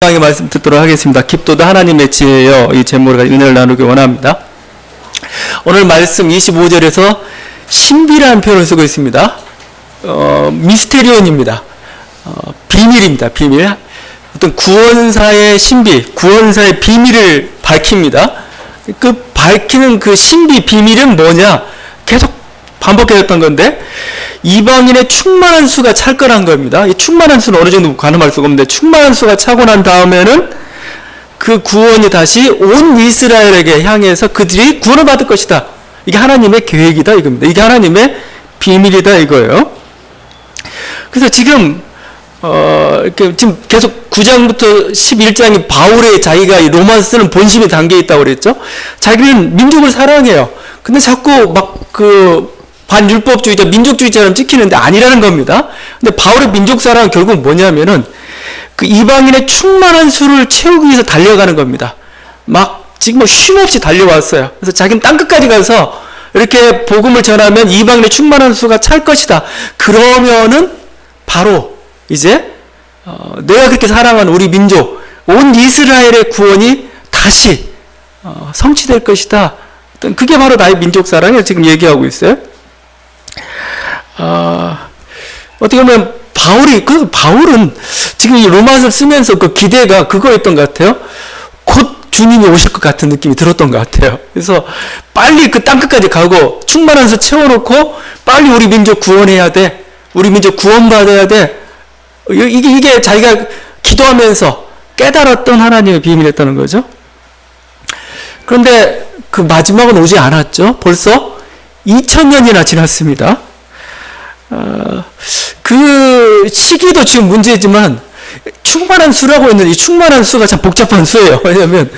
강의 말씀 듣도록 하겠습니다. 깊도도 하나님의 지혜여, 이 제목으로 은혜를 나누기 원합니다. 오늘 말씀 25절에서 신비라는 표현을 쓰고 있습니다. 미스테리온입니다. 비밀입니다. 비밀. 어떤 구원사의 신비, 구원사의 비밀을 밝힙니다. 그 밝히는 그 신비, 비밀은 뭐냐? 계속 반복해졌던 건데, 이방인의 충만한 수가 찰 거란 겁니다. 이 충만한 수는 어느 정도 가늠할 수가 없는데, 충만한 수가 차고 난 다음에는 그 구원이 다시 온 이스라엘에게 향해서 그들이 구원을 받을 것이다. 이게 하나님의 계획이다 이겁니다. 이게 하나님의 비밀이다 이거예요. 그래서 지금 지금 계속 9장부터 11장이 바울의 자기가 이 로마서 쓰는 본심이 담겨 있다고 그랬죠. 자기는 민족을 사랑해요. 근데 자꾸 반율법주의자, 민족주의자처럼 찍히는데 아니라는 겁니다. 근데 바울의 민족사랑은 결국 뭐냐면은 그 이방인의 충만한 수를 채우기 위해서 달려가는 겁니다. 지금 쉼없이 달려왔어요. 그래서 자기는 땅끝까지 가서 이렇게 복음을 전하면 이방인의 충만한 수가 찰 것이다. 그러면은 바로 이제 내가 그렇게 사랑하는 우리 민족, 온 이스라엘의 구원이 다시 성취될 것이다. 그게 바로 나의 민족사랑을 지금 얘기하고 있어요. 어떻게 보면 바울은 지금 이 로마서를 쓰면서 그 기대가 그거였던 것 같아요. 곧 주님이 오실 것 같은 느낌이 들었던 것 같아요. 그래서 빨리 그 땅끝까지 가고 충만한 수 채워놓고 빨리 우리 민족 구원해야 돼. 우리 민족 구원받아야 돼. 이게 자기가 기도하면서 깨달았던 하나님의 비밀이었다는 거죠. 그런데 그 마지막은 오지 않았죠. 벌써 2000년이나 지났습니다. 그 시기도 지금 문제지만 충만한 수라고 했는데 이 충만한 수가 참 복잡한 수예요. 왜냐하면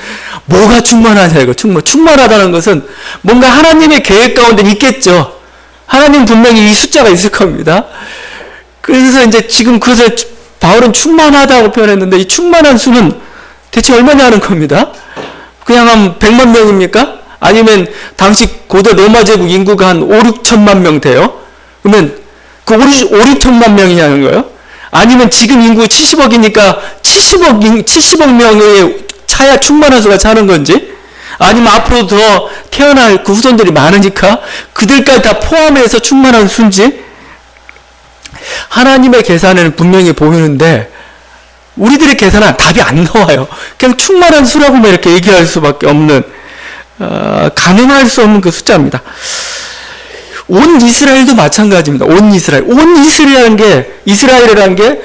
뭐가 충만하냐 이거. 충만하다는 것은 뭔가 하나님의 계획 가운데 있겠죠. 하나님 분명히 이 숫자가 있을 겁니다. 그래서 이제 지금 그것을 바울은 충만하다고 표현했는데 이 충만한 수는 대체 얼마냐 하는 겁니다. 그냥 한 100만 명입니까? 아니면 당시 고대 로마 제국 인구가 한 5, 6천만 명 돼요? 그러면 그 5, 6천만 명이냐는 거예요? 아니면 지금 인구 70억이니까 70억 명의 차야 충만한 수가 차는 건지? 아니면 앞으로 더 태어날 그 후손들이 많으니까 그들까지 다 포함해서 충만한 수인지? 하나님의 계산에는 분명히 보이는데 우리들의 계산은 답이 안 나와요. 그냥 충만한 수라고만 이렇게 얘기할 수밖에 없는 가능할 수 없는 그 숫자입니다. 온 이스라엘도 마찬가지입니다. 온 이스라엘이라는 게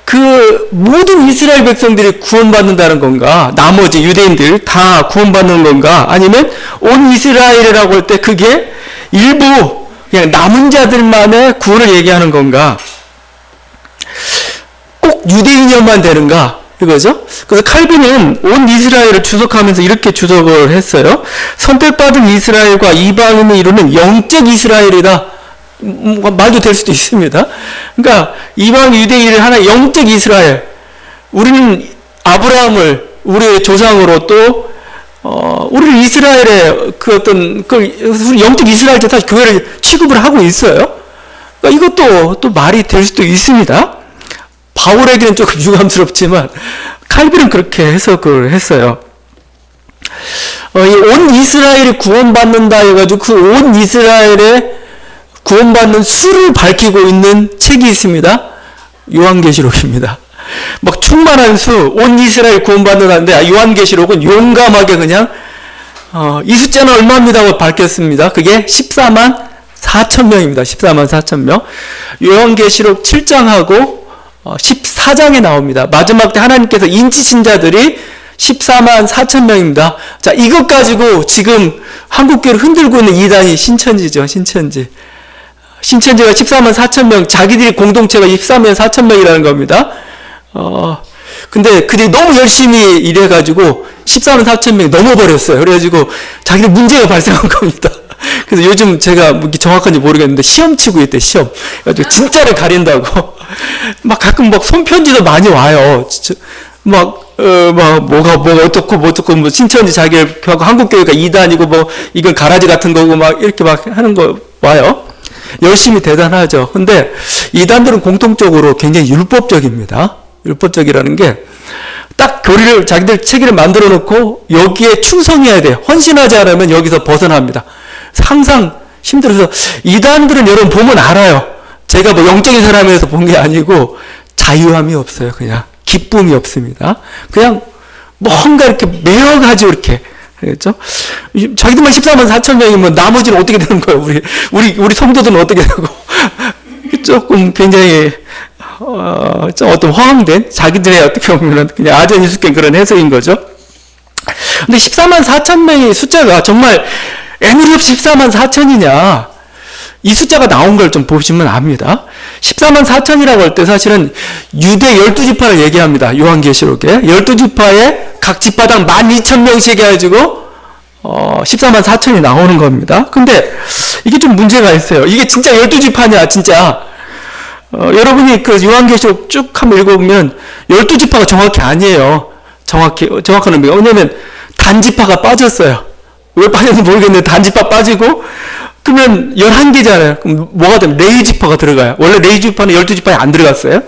그 모든 이스라엘 백성들이 구원받는다는 건가? 나머지 유대인들 다 구원받는 건가? 아니면 온 이스라엘이라고 할 때 그게 일부 그냥 남은 자들만의 구원을 얘기하는 건가? 꼭 유대인이어만 되는가? 이거죠. 그래서 칼빈은 온 이스라엘을 주석하면서 이렇게 주석을 했어요. 선택받은 이스라엘과 이방인을 이루는 영적 이스라엘이다. 말도 될 수도 있습니다. 그러니까 이방 유대인을 하나 영적 이스라엘. 우리는 아브라함을 우리의 조상으로 또 우리는 이스라엘의 우리 영적 이스라엘 때 다시 교회를 취급을 하고 있어요. 그러니까 이것도 또 말이 될 수도 있습니다. 바울에게는 조금 유감스럽지만 칼빈은 그렇게 해석을 했어요. 온 이스라엘이 구원받는다 해가지고 그 온 이스라엘의 구원받는 수를 밝히고 있는 책이 있습니다. 요한계시록입니다. 충만한 수, 온 이스라엘 구원받는다는데 요한계시록은 용감하게 그냥 이 숫자는 얼마입니다 하고 밝혔습니다. 그게 14만 4천 명입니다. 14만 4천 명. 요한계시록 7장하고 14장에 나옵니다. 마지막 때 하나님께서 인치신 자들이 14만 4천 명입니다. 자, 이것 가지고 지금 한국교회를 흔들고 있는 이단이 신천지죠. 신천지가 14만 4천 명, 자기들이 공동체가 14만 4천 명이라는 겁니다. 근데 그들이 너무 열심히 일해가지고 14만 4천 명이 넘어버렸어요. 그래가지고 자기들 문제가 발생한 겁니다. 그래서 요즘 제가 정확한지 모르겠는데 시험 치고 있대, 시험. 그래가지고 진짜를 가린다고. 가끔 손편지도 많이 와요. 뭐가 어떻고, 신천지 자기를 하고 한국교회가 이단이고, 이건 가라지 같은 거고, 이렇게 하는 거 와요. 열심히 대단하죠. 근데 이단들은 공통적으로 굉장히 율법적입니다. 율법적이라는 게 딱 교리를, 자기들 체계를 만들어 놓고 여기에 충성해야 돼요. 헌신하지 않으면 여기서 벗어납니다. 항상 힘들어서, 이단들은 여러분 보면 알아요. 제가 뭐 영적인 사람에서 본 게 아니고 자유함이 없어요. 그냥 기쁨이 없습니다. 그냥 뭔가 이렇게 매여가지고 이렇게, 그렇죠? 자기들만 14만 4천 명이면 나머지는 어떻게 되는 거예요? 우리 성도들은 어떻게 되고? 조금 굉장히 좀 어떤 허황된, 자기들의 어떻게 보면 그냥 아전인수격인 그런 해석인 거죠. 근데 14만 4천 명의 숫자가 정말 애누리 없이 14만 4천이냐, 이 숫자가 나온 걸 좀 보시면 압니다. 14만 4천이라고 할 때 사실은 유대 12지파를 얘기합니다. 요한계시록에 12지파에 각 지파당 12,000명씩 해가지고 14만 4천이 나오는 겁니다. 근데 이게 좀 문제가 있어요. 이게 진짜 12지파냐 진짜. 여러분이 그 요한계시록 쭉 한번 읽어보면 12지파가 정확히 아니에요. 정확한 의미가. 왜냐면 단지파가 빠졌어요. 왜 빠졌는지 모르겠는데 단지파 빠지고, 그러면 11개잖아요. 그럼 뭐가 되면 레위지파가 들어가요. 원래 레위지파는 12지파에 안 들어갔어요.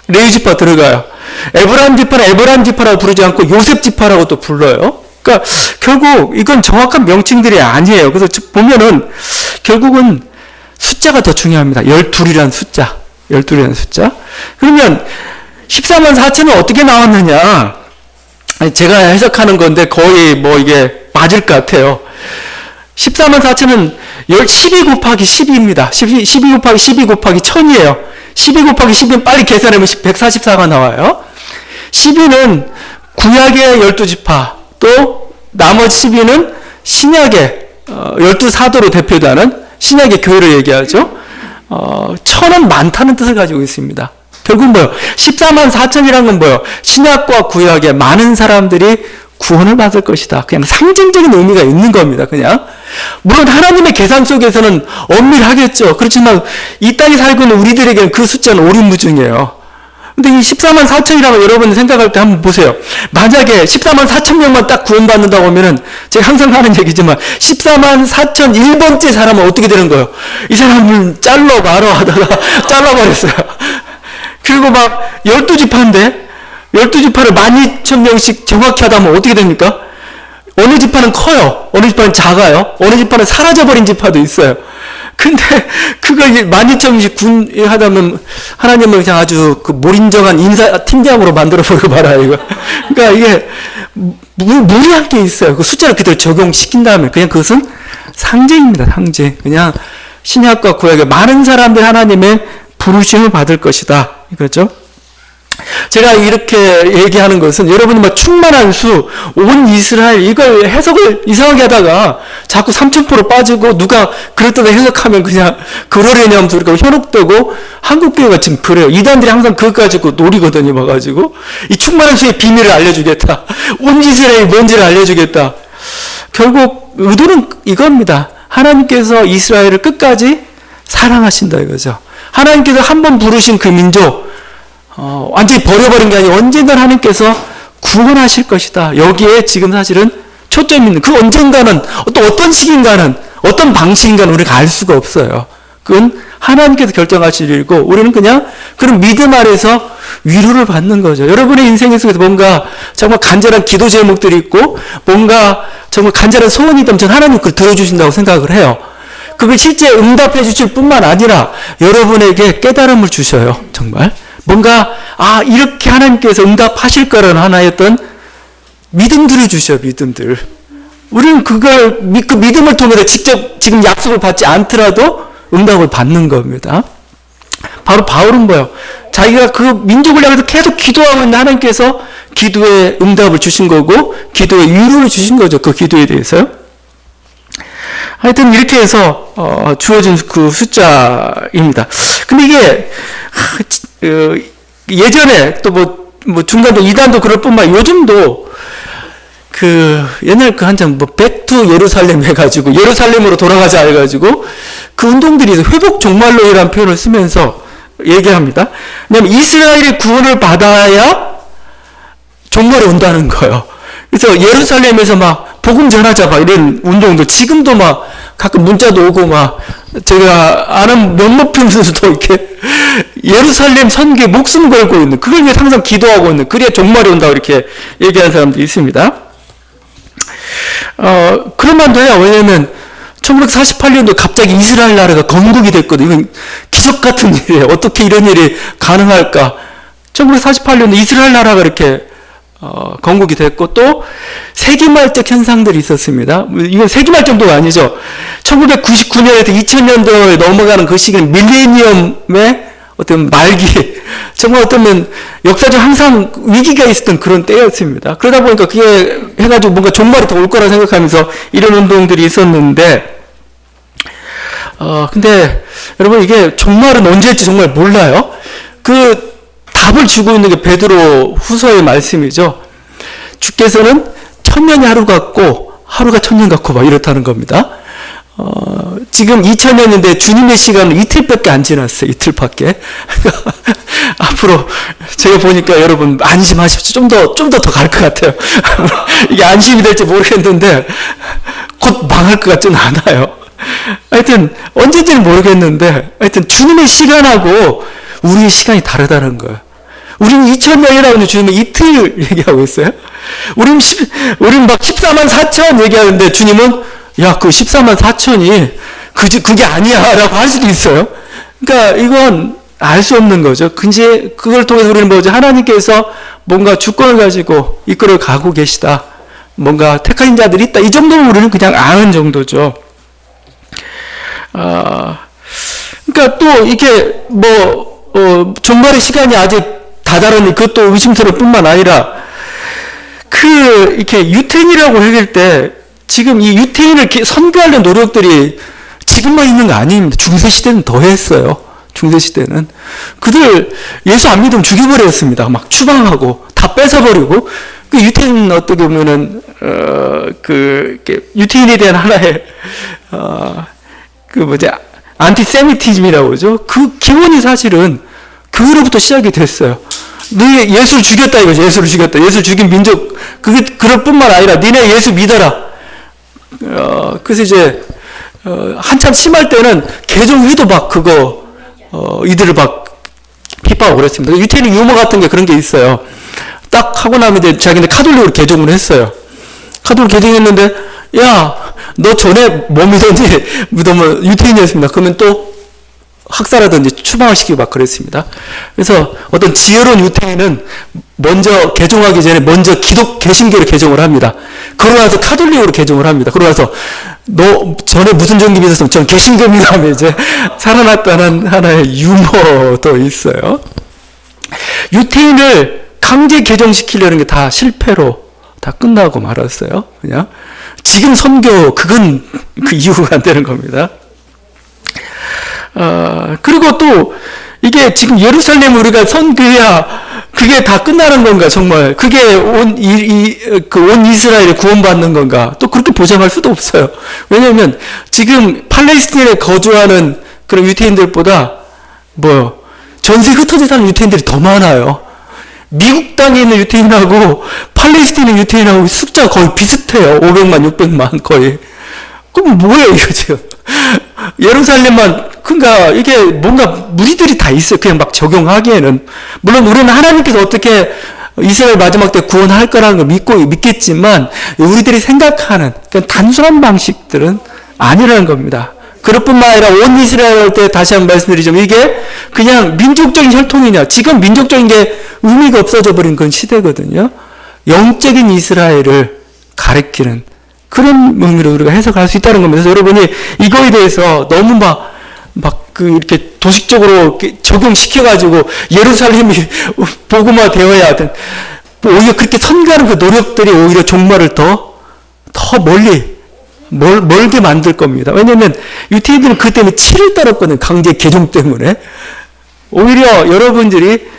레위지파 들어가요. 에브라임 지파는 에브라임 지파라고 부르지 않고 요셉 지파라고 또 불러요. 그러니까 결국 이건 정확한 명칭들이 아니에요. 그래서 보면은 결국은 숫자가 더 중요합니다. 12이라는 숫자. 12이라는 숫자. 그러면 14만 4천은 어떻게 나왔느냐? 제가 해석하는 건데 거의 뭐 이게 맞을 것 같아요. 14만 4천은 12 곱하기 12입니다. 12 곱하기 12 곱하기 1000이에요. 12 곱하기 12는 빨리 계산하면 144가 나와요. 12는 구약의 12지파, 또 나머지 12는 신약의 12사도로 대표되는 신약의 교회를 얘기하죠. 1000은 많다는 뜻을 가지고 있습니다. 결국 뭐요? 14만 4천이라는 건 뭐요? 신약과 구약의 많은 사람들이 구원을 받을 것이다. 그냥 상징적인 의미가 있는 겁니다. 그냥. 물론 하나님의 계산 속에서는 엄밀하겠죠. 그렇지만 이 땅에 살고 있는 우리들에게는 그 숫자는 오리무중이에요. 근데 이 14만 4천이라고 여러분이 생각할 때 한번 보세요. 만약에 14만 4천 명만 딱 구원받는다고 하면은, 제가 항상 하는 얘기지만 14만 4천 1번째 사람은 어떻게 되는 거예요? 이 사람을 잘라 말어 하다가 잘라버렸어요. 그리고 막 12지파인데 12지파를 12,000명씩 정확히 하다 보면 어떻게 됩니까? 어느 지파는 커요. 어느 지파는 작아요. 어느 지파는 사라져버린 지파도 있어요. 근데 그걸 12,000명씩 군 하다 보면 하나님은 그냥 아주 그 몰인정한 팀장으로 만들어버리고 말아요. 이거. 그러니까 이게 무리한 게 있어요. 그 숫자를 그대로 적용시킨다면 그냥 그것은 상징입니다. 상징. 그냥 신약과 구약의 많은 사람들 하나님의 부르심을 받을 것이다. 이거죠. 제가 이렇게 얘기하는 것은 여러분이 막 충만한 수, 온 이스라엘, 이걸 해석을 이상하게 하다가 자꾸 3000% 빠지고 누가 그렇다고 해석하면 그냥 그러려냐면서 우리가 현혹되고, 한국교회가 지금 그래요. 이단들이 항상 그것 가지고 노리거든요. 와가지고 이 충만한 수의 비밀을 알려주겠다. 온 이스라엘이 뭔지를 알려주겠다. 결국 의도는 이겁니다. 하나님께서 이스라엘을 끝까지 사랑하신다 이거죠. 하나님께서 한 번 부르신 그 민족, 완전히 버려버린 게 아니고 언젠가 하나님께서 구원하실 것이다. 여기에 지금 사실은 초점이 있는, 그 언젠가는 어떤 시기인가는, 어떤 방식인가는 우리가 알 수가 없어요. 그건 하나님께서 결정하실 일이고, 우리는 그냥 그런 믿음 아래서 위로를 받는 거죠. 여러분의 인생 속에서 뭔가 정말 간절한 기도 제목들이 있고, 뭔가 정말 간절한 소원이 있다면 저는 하나님 그걸 들어주신다고 생각을 해요. 그걸 실제 응답해 주실 뿐만 아니라 여러분에게 깨달음을 주셔요. 정말. 뭔가 이렇게 하나님께서 응답하실 거라는 하나의 어떤 믿음들을 주셔요. 믿음들. 우리는 그걸 그 믿음을 통해서 직접 지금 약속을 받지 않더라도 응답을 받는 겁니다. 바로 바울은 뭐예요? 자기가 그 민족을 향해서 계속 기도하고 있는 하나님께서 기도에 응답을 주신 거고, 기도에 위로를 주신 거죠. 그 기도에 대해서요. 하여튼 이렇게 해서 주어진 그 숫자입니다. 근데 이게 예전에 또 뭐 중간도 이단도 그럴 뿐만 아니라 요즘도 옛날 한참 백투 예루살렘 해가지고 예루살렘으로 돌아가자 해가지고 그 운동들이 회복 종말론이라는 표현을 쓰면서 얘기합니다. 왜냐하면 이스라엘이 구원을 받아야 종말이 온다는 거예요. 그래서 예루살렘에서 막 복음 전하자 막 이런 운동도 지금도 막 가끔 문자도 오고 막 제가 아는 명목필수도 이렇게 예루살렘 선교에 목숨 걸고 있는, 그걸 위해 항상 기도하고 있는, 그래야 종말이 온다고 이렇게 얘기하는 사람도 있습니다. 그런 말도 해요. 왜냐면 1948년도 갑자기 이스라엘 나라가 건국이 됐거든요. 이건 기적 같은 일이에요. 어떻게 이런 일이 가능할까? 1948년도 이스라엘 나라가 이렇게 건국이 됐고, 또 세기말적 현상들이 있었습니다. 이건 세기말 정도가 아니죠. 1999년에서 2000년도에 넘어가는 그 시기는 밀레니엄의 어떤 말기, 정말 어쩌면 역사적 항상 위기가 있었던 그런 때였습니다. 그러다 보니까 그게 해가지고 뭔가 종말이 더 올 거라 생각하면서 이런 운동들이 있었는데, 근데 여러분, 이게 종말은 언제일지 정말 몰라요. 그 답을 주고 있는 게 베드로 후서의 말씀이죠. 주께서는 천년이 하루 같고 하루가 천년 같고 막 이렇다는 겁니다. 지금 2000년인데 주님의 시간은 이틀밖에 안 지났어요. 이틀밖에. 앞으로 제가 보니까 여러분 안심하십시오. 좀 더 갈 것 같아요. 이게 안심이 될지 모르겠는데 곧 망할 것 같지는 않아요. 하여튼 언제인지는 모르겠는데, 하여튼 주님의 시간하고 우리의 시간이 다르다는 거예요. 우리는 2000년이라고 하는데 주님은 이틀 얘기하고 있어요. 우리는 막 14만 4천 얘기하는데 주님은 야, 그 14만 4천이 그게 아니야 라고 할 수도 있어요. 그러니까 이건 알 수 없는 거죠. 근데 그걸 통해서 우리는 뭐죠? 하나님께서 뭔가 주권을 가지고 이끌어 가고 계시다. 뭔가 택하신 자들이 있다. 이 정도는 우리는 그냥 아는 정도죠. 그러니까 또 이게 종말의 시간이 아직 다다르니 그것도 의심스러울 뿐만 아니라, 이렇게 유태인이라고 했을 때, 지금 이 유태인을 선교하려는 노력들이 지금만 있는 거 아닙니다. 중세시대는 더 했어요. 중세시대는. 그들 예수 안 믿으면 죽여버렸습니다. 막 추방하고, 다 뺏어버리고, 그 유태인 어떻게 보면은, 유태인에 대한 하나의, 안티세미티즘이라고 그러죠. 그 기원이 사실은 그로부터 시작이 됐어요. 너희 예수를 죽였다 이거죠. 예수를 죽였다. 예수 죽인 민족, 그게 그럴 뿐만 아니라 니네 예수 믿어라. 그래서 이제 한참 심할 때는 개종회도 막 이들을 막 핍박하고 그랬습니다. 유태인 유머 같은 게 그런 게 있어요. 딱 하고 나면 이제 자기네 카톨릭으로 개종을 했어요. 카톨릭 개종했는데, 야, 너 전에 뭐 믿었니? 믿으면 유태인이었습니다. 그러면 또 학살하든지 추방을 시키고 막 그랬습니다. 그래서 어떤 지혜로운 유태인은 먼저 개종하기 전에 먼저 개신교로 개종을 합니다. 그러고 나서 카톨릭으로 개종을 합니다. 그러고 나서 너 전에 무슨 종교 믿었으면 전 개신교입니다 하면 이제 살아났다는 하나의 유머도 있어요. 유태인을 강제 개종시키려는 게 다 실패로 다 끝나고 말았어요. 그냥 지금 선교, 그건 그 이유가 안 되는 겁니다. 그리고 또 이게 지금 예루살렘 우리가 선교해야 그게 다 끝나는 건가? 정말 그게 온 이스라엘이 구원받는 건가? 또 그렇게 보장할 수도 없어요. 왜냐하면 지금 팔레스틴에 거주하는 그런 유태인들보다 전세 흩어져 사는 유태인들이 더 많아요. 미국 땅에 있는 유태인하고 팔레스틴의 유태인하고 숫자가 거의 비슷해요. 500만, 600만 거의. 그럼 뭐예요 이거 지금? 예루살렘만, 그러니까 이게 뭔가 무리들이 다 있어요. 그냥 막 적용하기에는. 물론 우리는 하나님께서 어떻게 이스라엘 마지막 때 구원할 거라는 걸 믿겠지만, 우리들이 생각하는 그냥 단순한 방식들은 아니라는 겁니다. 그럴 뿐만 아니라 온 이스라엘 할 때 다시 한번 말씀드리자면, 이게 그냥 민족적인 혈통이냐. 지금 민족적인 게 의미가 없어져 버린 그런 시대거든요. 영적인 이스라엘을 가리키는 그런 의미로 우리가 해석할 수 있다는 겁니다. 그래서 여러분이 이거에 대해서 너무 이렇게 도식적으로 적용시켜가지고 예루살렘이 복음화 되어야 하든, 오히려 그렇게 선교하는 그 노력들이 오히려 종말을 더 멀게 만들 겁니다. 왜냐면 유태인들은 그 때문에 치를 떨었거든요. 강제 개종 때문에. 오히려 여러분들이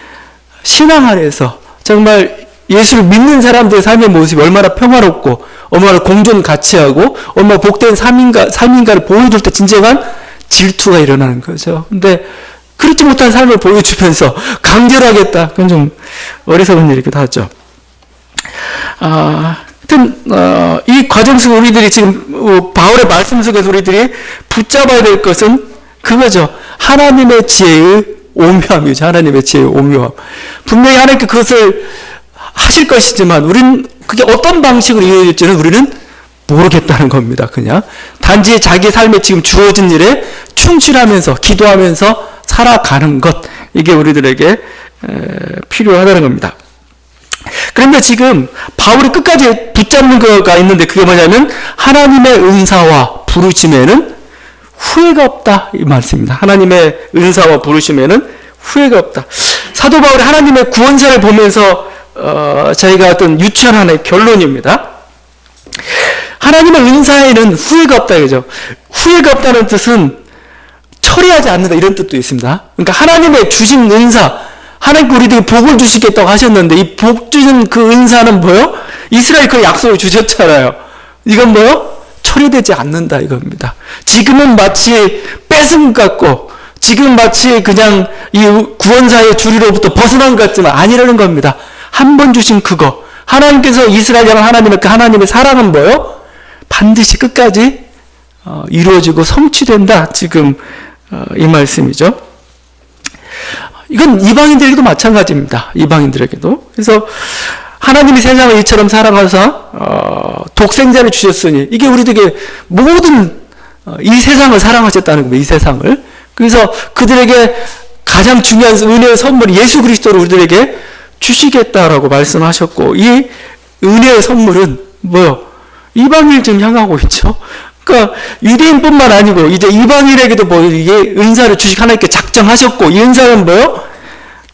신앙 안에서 정말 예수를 믿는 사람들의 삶의 모습이 얼마나 평화롭고 얼마나 공존 가치하고 얼마나 복된 삶인가를 보여줄 때 진정한 질투가 일어나는 거죠. 근데 그렇지 못한 삶을 보여주면서 강제로 하겠다. 그건 좀 어리석은 일이기도 하죠. 하여튼 이 과정 속에 우리들이 지금 바울의 말씀 속에서 우리들이 붙잡아야 될 것은 그거죠. 하나님의 지혜의 오묘함이죠. 하나님의 지혜의 오묘함. 분명히 하나님께 그것을 하실 것이지만 우리는 그게 어떤 방식으로 이루어질지는 우리는 모르겠다는 겁니다. 그냥 단지 자기 삶에 지금 주어진 일에 충실하면서 기도하면서 살아가는 것, 이게 우리들에게 필요하다는 겁니다. 그런데 지금 바울이 끝까지 붙잡는 거가 있는데 그게 뭐냐면 하나님의 은사와 부르심에는 후회가 없다, 이 말씀입니다. 하나님의 은사와 부르심에는 후회가 없다. 사도 바울이 하나님의 구원사를 보면서 저희가 어떤 유추한 하나의 결론입니다. 하나님의 은사에는 후회가 없다, 그죠? 후회가 없다는 뜻은 처리하지 않는다, 이런 뜻도 있습니다. 그러니까 하나님의 주신 은사, 하나님께 우리들이 복을 주시겠다고 하셨는데 이 복 주신 그 은사는 뭐요? 이스라엘 그 약속을 주셨잖아요. 이건 뭐요? 처리되지 않는다, 이겁니다. 지금은 마치 뺏은 것 같고 지금 마치 그냥 이 구원사의 주리로부터 벗어난 것 같지만 아니라는 겁니다. 한 번 주신 그거, 하나님께서 이스라엘 향한 하나님의 그 하나님의 사랑은 뭐요? 반드시 끝까지 이루어지고 성취된다, 지금 이 말씀이죠. 이건 이방인들에게도 마찬가지입니다. 이방인들에게도. 그래서 하나님이 세상을 이처럼 사랑하사 독생자를 주셨으니, 이게 우리들에게 모든 이 세상을 사랑하셨다는 겁니다. 이 세상을. 그래서 그들에게 가장 중요한 은혜의 선물이 예수 그리스도를 우리들에게 주시겠다라고 말씀하셨고, 이 은혜의 선물은 뭐요? 이방인을 지금 향하고 있죠. 그러니까 유대인뿐만 아니고 이제 이방인에게도 뭐 이게 은사를 하나님께 작정하셨고, 이 은사는 뭐요?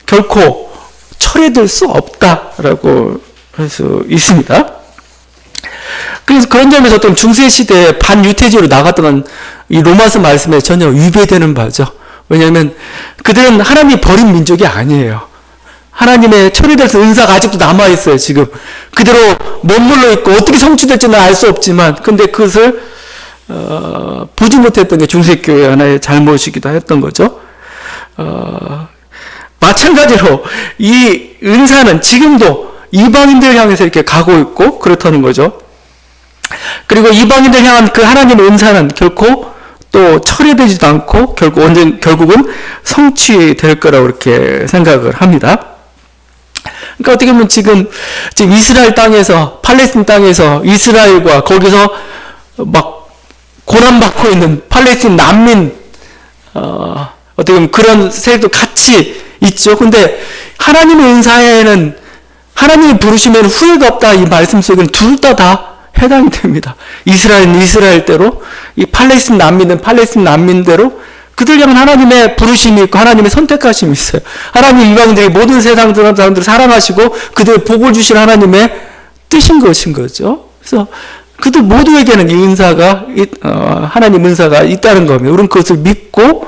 결코 철회될 수 없다라고 할 수 있습니다. 그래서 그런 점에서 어떤 중세시대에 반유태주로 나갔던 이 로마서 말씀에 전혀 위배되는 바죠. 왜냐하면 그들은 하나님이 버린 민족이 아니에요. 하나님의 철회돼서 은사가 아직도 남아있어요. 지금 그대로 머물러 있고 어떻게 성취될지는 알 수 없지만, 근데 그것을 보지 못했던 게 중세교회의 하나의 잘못이기도 했던 거죠. 마찬가지로 이 은사는 지금도 이방인들 향해서 이렇게 가고 있고 그렇다는 거죠. 그리고 이방인들 향한 그 하나님의 은사는 결코 또 철회되지도 않고 결국은 성취될 거라고 이렇게 생각을 합니다. 그러니까 어떻게 보면 지금 이스라엘 땅에서, 팔레스틴 땅에서 이스라엘과 거기서 막 고난받고 있는 팔레스틴 난민, 어떻게 보면 그런 세력도 같이 있죠. 근데 하나님의 은사에는, 하나님이 부르시면 후회가 없다, 이 말씀 속에는 둘 다 해당이 됩니다. 이스라엘은 이스라엘대로, 이 팔레스틴 난민은 팔레스틴 난민대로 그들 향한 하나님의 부르심이 있고 하나님의 선택하심이 있어요. 하나님 이방인들이 모든 세상 사람들을 사랑하시고 그들의 복을 주신 하나님의 뜻인 것인 거죠. 그래서 그들 모두에게는 이 은사가, 하나님 은사가 있다는 겁니다. 우리는 그것을 믿고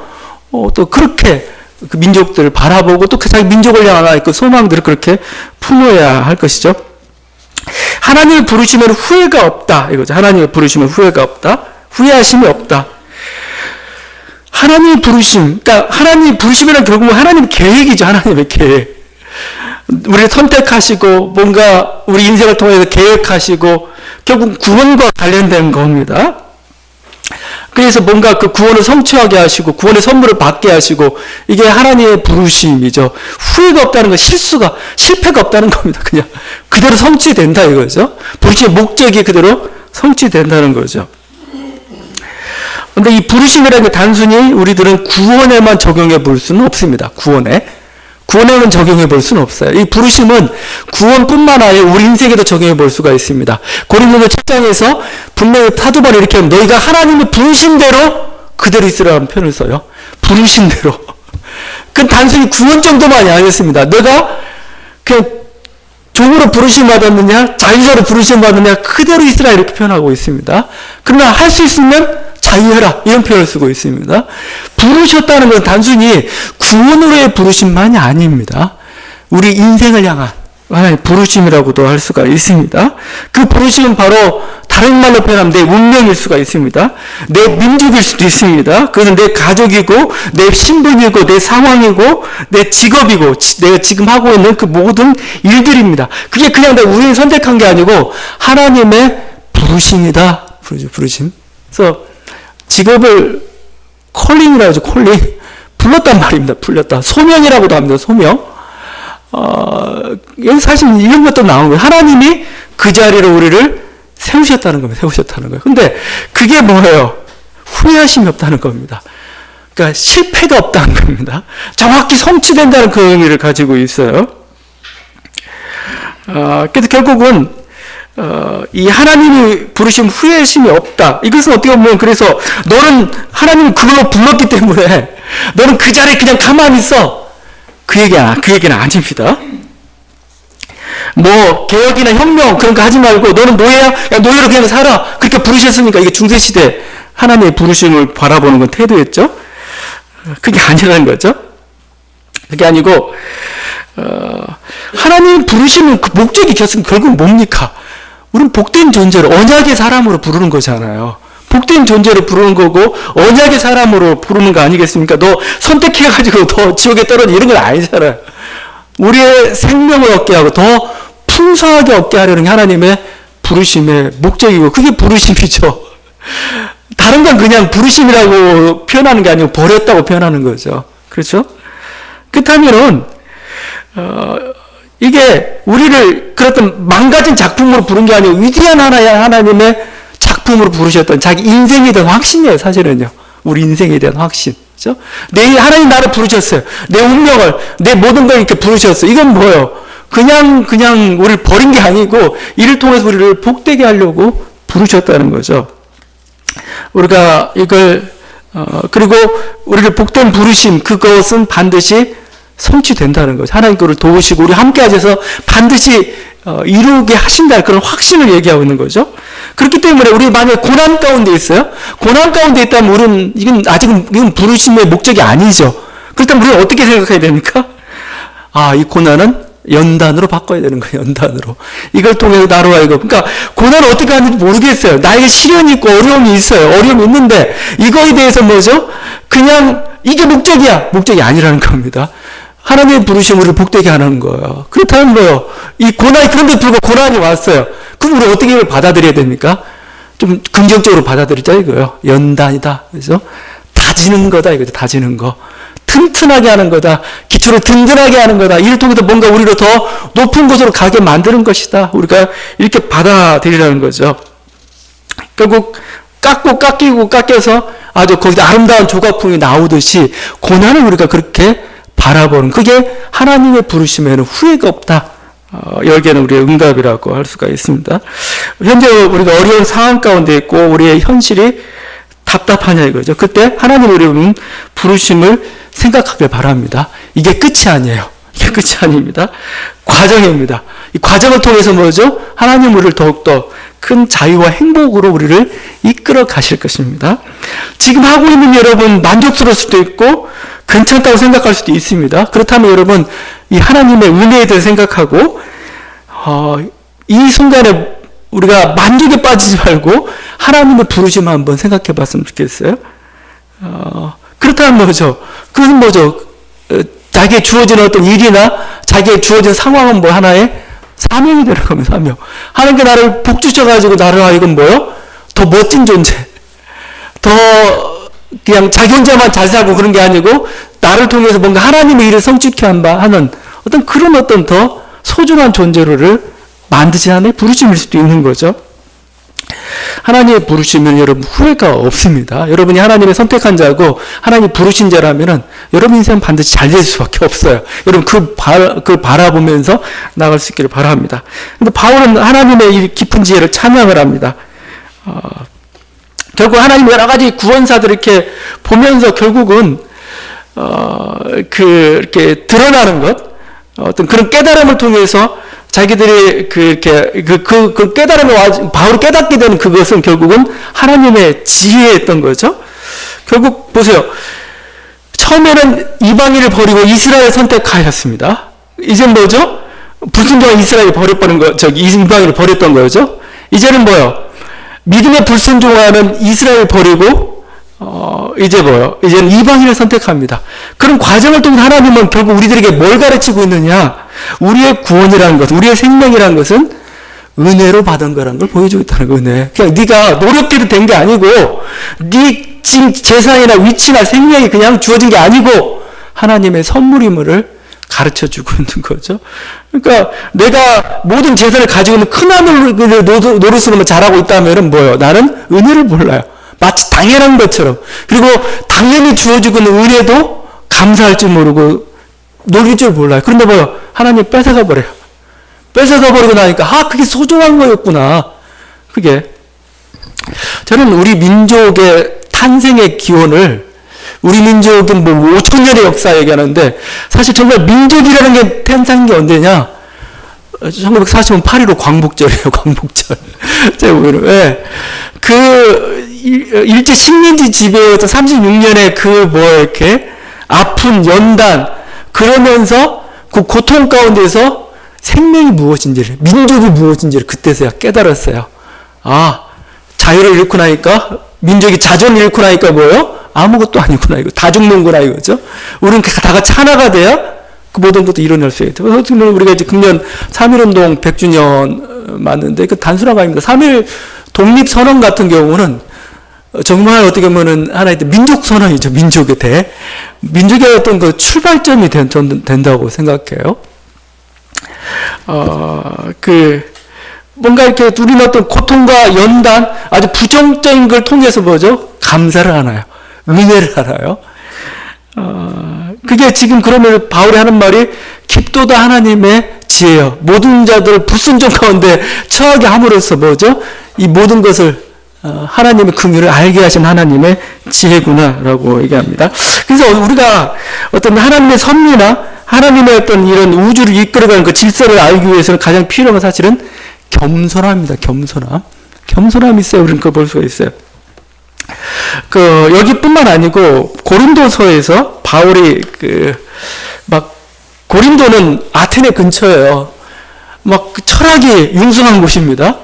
또 그렇게 그 민족들을 바라보고 또 자기 민족을 향한 그 소망들을 그렇게 품어야 할 것이죠. 하나님의 부르시면 후회가 없다, 이거죠. 하나님의 부르시면 후회가 없다, 후회하심이 없다. 하나님의 부르심, 그러니까 하나님의 부르심이란 결국은 하나님의 계획이죠. 하나님의 계획. 우리를 선택하시고 뭔가 우리 인생을 통해서 계획하시고 결국 구원과 관련된 겁니다. 그래서 뭔가 그 구원을 성취하게 하시고 구원의 선물을 받게 하시고, 이게 하나님의 부르심이죠. 후회가 없다는 건 실패가 없다는 겁니다. 그냥 그대로 성취된다, 이거죠. 부르심의 목적이 그대로 성취된다는 거죠. 그런데 이 부르심이라는 게 단순히 우리들은 구원에만 적용해 볼 수는 없습니다. 구원에만 적용해 볼 수는 없어요. 이 부르심은 구원뿐만 아니라 우리 인생에도 적용해 볼 수가 있습니다. 고린도서 7장에서 분명히 사도 바울이 이렇게 하면 너희가 하나님의 부르심대로 그대로 있으라는 표현을 써요. 부르심대로. 그건 단순히 구원 정도만이 아니었습니다. 내가 그냥 종으로 부르심 받았느냐, 자유자로 부르심 받느냐, 그대로 있으라, 이렇게 표현하고 있습니다. 그러나 할 수 있으면 자유해라, 이런 표현을 쓰고 있습니다. 부르셨다는 건 단순히 구원으로의 부르심만이 아닙니다. 우리 인생을 향한, 하나님의 부르심이라고도 할 수가 있습니다. 그 부르심은 바로 다른 말로 표현하면 내 운명일 수가 있습니다. 내 민족일 수도 있습니다. 그것은 내 가족이고 내 신분이고 내 상황이고 내 직업이고 내가 지금 하고 있는 그 모든 일들입니다. 그게 그냥 내가 우연히 선택한 게 아니고 하나님의 부르심이다. 부르심. 그래서 직업을 콜링이라고 하죠. 콜링. 불렀단 말입니다. 불렀다. 소명이라고도 합니다. 소명. 여기 사실 이런 것도 나온 거예요. 하나님이 그 자리로 우리를 세우셨다는 겁니다. 세우셨다는 거예요. 근데 그게 뭐예요? 후회하심이 없다는 겁니다. 그러니까 실패가 없다는 겁니다. 정확히 성취된다는 그 의미를 가지고 있어요. 그래서 결국은 이 하나님이 부르신 후회심이 없다. 이것은 어떻게 보면 그래서 너는 하나님이 그걸로 불렀기 때문에 너는 그 자리에 그냥 가만히 있어. 그 얘기는 아닙니다. 뭐 개혁이나 혁명 그런 거 하지 말고 너는 노예야? 야, 노예로 그냥 살아. 그렇게 부르셨으니까 이게 중세시대 하나님의 부르심을 바라보는 건 태도였죠. 그게 아니라는 거죠. 그게 아니고 하나님 부르시는 그 목적이 결국 뭡니까? 우리는 복된 존재로 언약의 사람으로 부르는 거잖아요. 복된 존재로 부르는 거고 언약의 사람으로 부르는 거 아니겠습니까? 너 선택해가지고 더 지옥에 떨어져 이런 건 아니잖아요. 우리의 생명을 얻게 하고 더 풍성하게 얻게 하려는 게 하나님의 부르심의 목적이고 그게 부르심이죠. 다른 건 그냥 부르심이라고 표현하는 게 아니고 버렸다고 표현하는 거죠. 그렇죠? 그렇다면은 이게 우리를 그랬던 망가진 작품으로 부른 게 아니고 위대한 하나님의 작품으로 부르셨던 자기 인생에 대한 확신이에요. 사실은요. 우리 인생에 대한 확신. 그렇죠? 하나님 나를 부르셨어요. 내 운명을, 내 모든 걸 이렇게 부르셨어요. 이건 뭐예요? 그냥 우리를 버린 게 아니고 이를 통해서 우리를 복되게 하려고 부르셨다는 거죠. 우리가 이걸 그리고 우리를 복된 부르심 그것은 반드시 성취된다는 거죠. 하나님 그를 도우시고 우리 함께 하셔서 반드시 이루게 하신다 그런 확신을 얘기하고 있는 거죠. 그렇기 때문에 우리 만약에 고난 가운데 있어요. 고난 가운데 있다면 우리는 이건 부르심의 목적이 아니죠. 그렇다면 우리는 어떻게 생각해야 됩니까? 이 고난은 연단으로 바꿔야 되는 거예요. 연단으로. 이걸 통해서 나로 하여금. 그러니까 고난을 어떻게 하는지 모르겠어요. 나에게 시련이 있고 어려움이 있어요. 어려움이 있는데 이거에 대해서 뭐죠? 그냥 이게 목적이야. 목적이 아니라는 겁니다. 하나님의 부르심 우리를 복되게 하는 거예요. 그렇다면 뭐요? 이 고난이 그런데 불구하고 고난이 왔어요. 그럼 우리 어떻게 이걸 받아들여야 됩니까? 좀 긍정적으로 받아들이자 이거요. 연단이다. 그래서 다지는 거다 이거죠. 다지는 거. 튼튼하게 하는 거다. 기초를 든든하게 하는 거다. 이를 통해서 뭔가 우리를 더 높은 곳으로 가게 만드는 것이다. 우리가 이렇게 받아들이라는 거죠. 결국 깎여서 아주 거기다 아름다운 조각품이 나오듯이 고난을 우리가 그렇게 바라보는 그게 하나님의 부르심에는 후회가 없다. 여기에는 우리의 응답이라고 할 수가 있습니다. 현재 우리가 어려운 상황 가운데 있고 우리의 현실이 답답하냐 이거죠. 그때 하나님 우리는 부르심을 생각하길 바랍니다. 이게 끝이 아니에요. 이게 끝이 아닙니다. 과정입니다. 이 과정을 통해서 뭐죠? 하나님 우리를 더욱더 큰 자유와 행복으로 우리를 이끌어 가실 것입니다. 지금 하고 있는 여러분 만족스러울 수도 있고 괜찮다고 생각할 수도 있습니다. 그렇다면 여러분 이 하나님의 은혜에 대해 생각하고 이 순간에 우리가 만족에 빠지지 말고 하나님의 부르심 한번 생각해 봤으면 좋겠어요. 그렇다면 뭐죠? 그것은 뭐죠? 자기에 주어진 어떤 일이나 자기에 주어진 상황은 뭐 하나의 사명이 되는 겁니다. 사명. 하나님께 나를 복 주셔가지고 나를 하여금 뭐요? 더 멋진 존재. 더 그냥 자기 혼자만 잘 살고 그런 게 아니고 나를 통해서 뭔가 하나님의 일을 성취케 하는 어떤 그런 어떤 더 소중한 존재를 만드지 않은 부르심일 수도 있는 거죠. 하나님의 부르심은 여러분 후회가 없습니다. 여러분이 하나님의 선택한 자고 하나님이 부르신 자라면은 여러분 인생은 반드시 잘 될 수밖에 없어요. 여러분 그걸 바라보면서 나갈 수 있기를 바랍니다. 근데 바울은 하나님의 이 깊은 지혜를 찬양을 합니다. 결국 하나님 여러 가지 구원사들 이렇게 보면서 결국은 이렇게 드러나는 것, 어떤 그런 깨달음을 통해서 자기들이 그 깨달음을 바울이 깨닫게 되는 그것은 결국은 하나님의 지혜였던 거죠. 결국 보세요. 처음에는 이방인을 버리고 이스라엘을 선택하였습니다. 이제 뭐죠? 불순종한 이스라엘이 버려버린 거, 이방인을 버렸던 거죠. 이제는 뭐요? 믿음에 불순종하는 이스라엘 버리고, 이제 뭐요? 이제는 이방인을 선택합니다. 그런 과정을 통해 하나님은 결국 우리들에게 뭘 가르치고 있느냐? 우리의 구원이라는 것, 우리의 생명이라는 것은 은혜로 받은 거라는 걸 보여주고 있다는 거, 은혜. 그냥 네가 노력해도 된 게 아니고, 네 지금 재산이나 위치나 생명이 그냥 주어진 게 아니고, 하나님의 선물임을 가르쳐 주고 있는 거죠. 그러니까 내가 모든 재산을 가지고 있는 큰하늘 노릇으로만 잘하고 있다면 뭐예요? 나는 은혜를 몰라요. 마치 당연한 것처럼. 그리고 당연히 주어지고 있는 은혜도 감사할 줄 모르고 놀릴 줄 몰라요. 그런데 뭐예요? 하나님 뺏어가 버려요. 뺏어가 버리고 나니까 그게 소중한 거였구나. 그게 저는 우리 민족의 탄생의 기원을 우리 민족은 뭐 5천년의 역사 얘기하는데 사실 정말 민족이라는 게 탄생한 게 언제냐? 1940년 8.15 광복절이에요. 광복절. 제가 보기에는 왜? 그 일제 식민지 지배였던 36년의 그 이렇게 아픈 연단 그러면서 그 고통 가운데서 생명이 무엇인지를, 민족이 무엇인지를 그때서야 깨달았어요. 자유를 잃고 나니까, 민족이 자존을 잃고 나니까 뭐예요? 아무것도 아니구나, 이거. 다 죽는구나, 이거죠. 우리는 다 같이 하나가 돼야 그 모든 것도 일어날 수 있다. 그래서 우리가 이제 금년 3.1운동 100주년 맞는데, 그 단순한 거 아닙니다. 3.1 독립선언 같은 경우는 정말 어떻게 보면은 하나의 민족선언이죠. 민족의 어떤 그 출발점이 된다고 생각해요. 뭔가 이렇게 우리는 어떤 고통과 연단, 아주 부정적인 걸 통해서 뭐죠? 감사를 하나요? 은혜를 알아요? 그게 지금 그러면 바울이 하는 말이 깊도다 하나님의 지혜요. 모든 자들을 불순종 가운데 처하게 함으로써 뭐죠? 이 모든 것을 하나님의 긍휼을 알게 하신 하나님의 지혜구나라고 얘기합니다. 그래서 우리가 어떤 하나님의 섭리나 하나님의 어떤 이런 우주를 이끌어가는 그 질서를 알기 위해서는 가장 필요한 건 사실은 겸손함입니다. 겸손함이 있어야 우리는 그걸 볼 수가 있어요. 여기뿐만 아니고 고린도서에서 바울이 고린도는 아테네 근처예요. 철학이 융성한 곳입니다.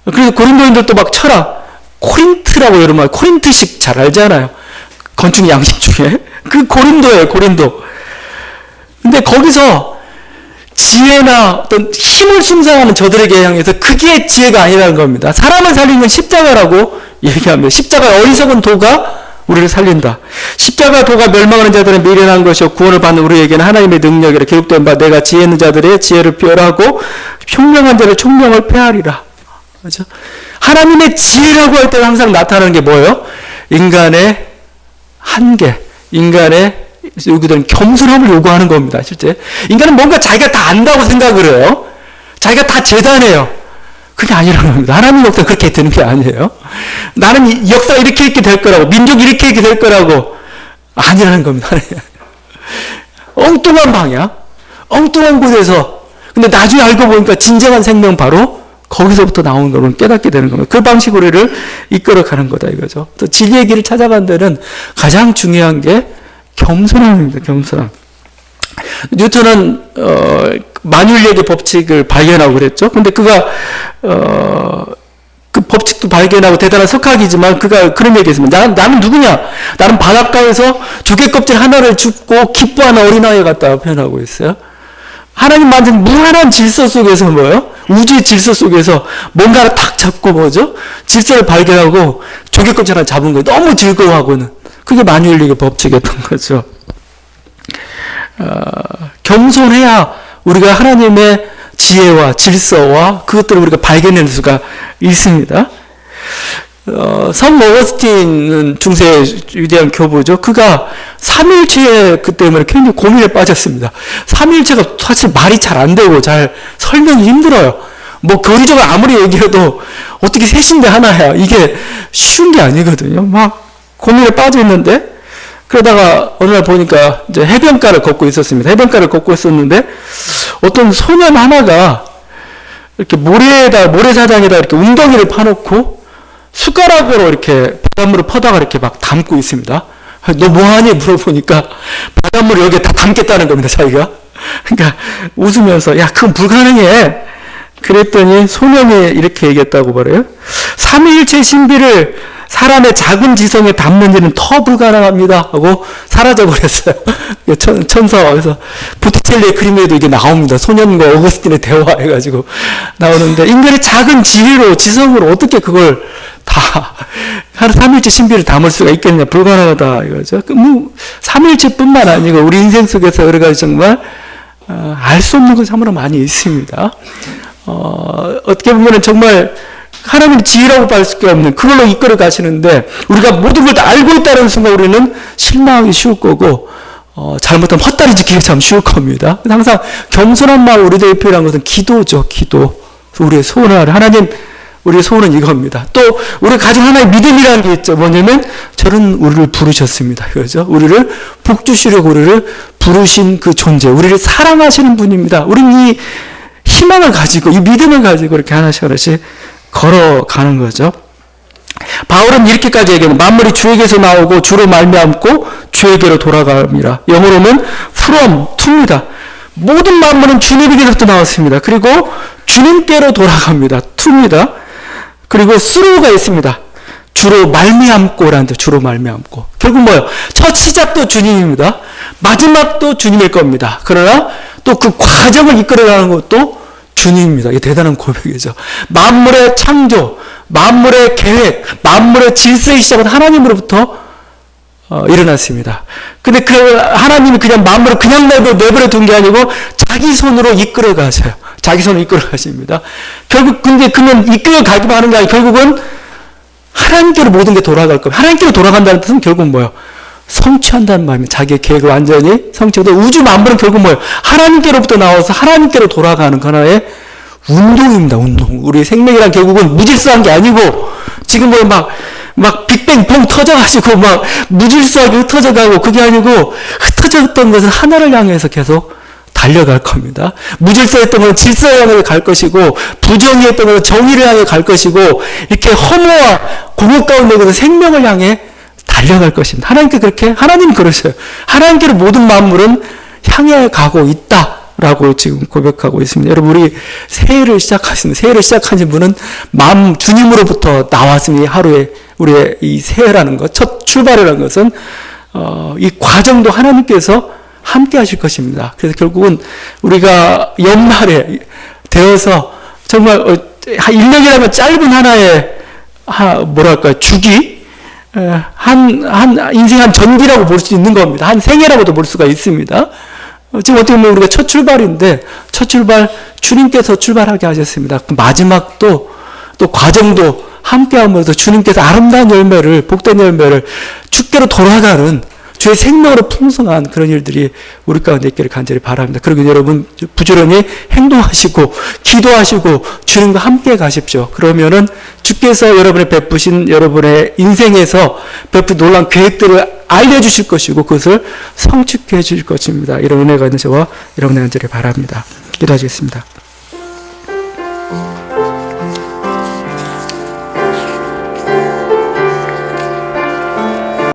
그래서 고린도인들도 철학, 코린트라고 여러분 코린트식 잘 알잖아요. 건축 양식 중에 그 고린도예요. 고린도. 근데 거기서 지혜나 어떤 힘을 숭상하는 저들에게 향해서 그게 지혜가 아니라는 겁니다. 사람을 살리는 건 십자가라고 얘기합니다. 십자가 어리석은 도가 우리를 살린다. 십자가 도가 멸망하는 자들은 미련한 것이요 구원을 받는 우리에게는 하나님의 능력이라 기록된 바 내가 지혜 있는 자들의 지혜를 멸하고 총명한 자를 총명을 폐하리라. 그렇죠? 하나님의 지혜라고 할 때 항상 나타나는 게 뭐예요? 인간의 한계, 인간의 여기들은 겸손함을 요구하는 겁니다. 실제 인간은 뭔가 자기가 다 안다고 생각을 해요. 자기가 다 재단해요. 그게 아니라는 겁니다. 하나님 역사 그렇게 되는 게 아니에요. 나는 이 역사 이렇게 될 거라고, 민족이 이렇게 될 거라고 아니라는 겁니다. 엉뚱한 방향, 엉뚱한 곳에서 근데 나중에 알고 보니까 진정한 생명 바로 거기서부터 나오는 걸 깨닫게 되는 겁니다. 그 방식으로 우리를 이끌어가는 거다 이거죠. 또 진리의 길을 찾아간 데는 가장 중요한 게 겸손함입니다. 겸손함. 뉴턴은 만율력의 법칙을 발견하고 그랬죠. 근데 그가 그 법칙도 발견하고 대단한 석학이지만 그가 그런 얘기했습니다. 나는 누구냐? 나는 바닷가에서 조개 껍질 하나를 줍고 기뻐하는 어린아이 같다 표현하고 있어요. 하나님 만든 무한한 질서 속에서 뭐예요? 우주의 질서 속에서 뭔가를 탁 잡고 뭐죠? 질서를 발견하고 조개 껍질 하나 잡은 거예요. 너무 즐거워하고는. 그게 만유인력의 법칙이었던 거죠. 겸손해야 우리가 하나님의 지혜와 질서와 그것들을 우리가 발견할 수가 있습니다. 성 어거스틴은 중세 위대한 교부죠. 그가 삼일체 그 때문에 굉장히 고민에 빠졌습니다. 삼일체가 사실 말이 잘 안 되고 잘 설명이 힘들어요. 거리적으로 아무리 얘기해도 어떻게 셋인데 하나야. 이게 쉬운 게 아니거든요. 고민에 빠져 있는데 그러다가 어느 날 보니까 이제 해변가를 걷고 있었습니다. 해변가를 걷고 있었는데 어떤 소년 하나가 이렇게 모래사장에다 이렇게 웅덩이를 파놓고 숟가락으로 이렇게 바닷물을 퍼다가 이렇게 담고 있습니다. 너 뭐하니? 물어보니까 바닷물을 여기에 다 담겠다는 겁니다, 자기가. 그러니까 웃으면서 야 그건 불가능해. 그랬더니 소년이 이렇게 얘기했다고 말해요. 삼위일체 신비를 사람의 작은 지성에 담는 일은 더 불가능합니다 하고 사라져버렸어요. 천사에서 보티첼리의 그림에도 이게 나옵니다. 소년과 오거스틴의 대화해가지고 나오는데 인간의 작은 지혜로 지성으로 어떻게 그걸 다 삼위일체 신비를 담을 수가 있겠냐, 불가능하다 이거죠. 뭐 삼위일체뿐만 아니고 우리 인생 속에서 여러 가지 정말 알 수 없는 것이 참으로 많이 있습니다. 어떻게 보면 정말 하나님의 지혜라고 할 수밖에 없는 그걸로 이끌어 가시는데 우리가 모든 걸 다 알고 있다는 순간 우리는 실망하기 쉬울 거고 잘못하면 헛다리 짚기가 참 쉬울 겁니다. 항상 겸손한 마음 우리들의 필요한 것은 기도죠. 기도. 우리의 소원을 하나님 우리의 소원은 이겁니다. 또 우리가 가진 하나의 믿음이라는 게 있죠. 뭐냐면 저는 우리를 부르셨습니다. 그렇죠? 우리를 복 주시려고 우리를 부르신 그 존재, 우리를 사랑하시는 분입니다. 우리는 이 희망을 가지고 이 믿음을 가지고 이렇게 하나씩 하나씩 걸어가는 거죠. 바울은 이렇게까지 얘기합니다. 만물이 주에게서 나오고 주로 말미암고 주에게로 돌아갑니다. 영어로는 from, to입니다. 모든 만물은 주님에게로부터 나왔습니다. 그리고 주님께로 돌아갑니다. to입니다. 그리고 through가 있습니다. 주로 말미암고라는 뜻, 주로 말미암고. 결국 뭐예요? 첫 시작도 주님입니다. 마지막도 주님일 겁니다. 그러나 또 그 과정을 이끌어가는 것도 주님입니다. 이게 대단한 고백이죠. 만물의 창조, 만물의 계획, 만물의 질서의 시작은 하나님으로부터 일어났습니다. 근데 그 하나님이 그냥 만물을 그냥 내버려 둔 게 아니고 자기 손으로 이끌어 가셔요. 자기 손으로 이끌어 가십니다. 결국 근데 그냥 이끌어 가기만 하는 게 아니고 결국은 하나님께로 모든 게 돌아갈 겁니다. 하나님께로 돌아간다는 뜻은 결국 뭐예요? 성취한다는 말입니다. 자기의 계획을 완전히 성취하고 우주 만물은 결국 뭐예요? 하나님께로부터 나와서 하나님께로 돌아가는 하나의 운동입니다. 운동. 우리의 생명이란 결국은 무질서한 게 아니고 지금 뭐 막 빅뱅 펑 터져가지고 막 무질서하게 흩어져가고 그게 아니고 흩어졌던 것은 하나를 향해서 계속 달려갈 겁니다. 무질서했던 것은 질서를 향해 갈 것이고 부정의했던 것은 정의를 향해 갈 것이고 이렇게 허무와 공허 가운데 것은 생명을 향해 달려갈 것입니다. 하나님께 그렇게 하나님이 그러셔요. 하나님께로 모든 만물은 향해 가고 있다라고 지금 고백하고 있습니다. 여러분 우리 새해를 시작하시는 새해를 시작하신 분은 마음 주님으로부터 나왔습니다. 하루에 우리의 이 새해라는 것, 첫 출발이라는 것은 이 과정도 하나님께서 함께 하실 것입니다. 그래서 결국은 우리가 연말에 되어서 정말 1년이라면 짧은 하나의 주기 인생 한 전기라고 볼 수 있는 겁니다. 한 생애라고도 볼 수가 있습니다. 지금 어떻게 보면 우리가 첫 출발인데 첫 출발 주님께서 출발하게 하셨습니다. 그 마지막도 또 과정도 함께하면서 주님께서 아름다운 열매를 복된 열매를 주께로 돌아가는 주의 생명으로 풍성한 그런 일들이 우리 가운데 있기를 간절히 바랍니다. 그리고 여러분 부지런히 행동하시고 기도하시고 주님과 함께 가십시오. 그러면은 주께서 여러분의 베푸신 여러분의 인생에서 베푼 놀라운 계획들을 알려주실 것이고 그것을 성취해 주실 것입니다. 이런 은혜가 있는 저와 여러분의 간절히 바랍니다. 기도하시겠습니다.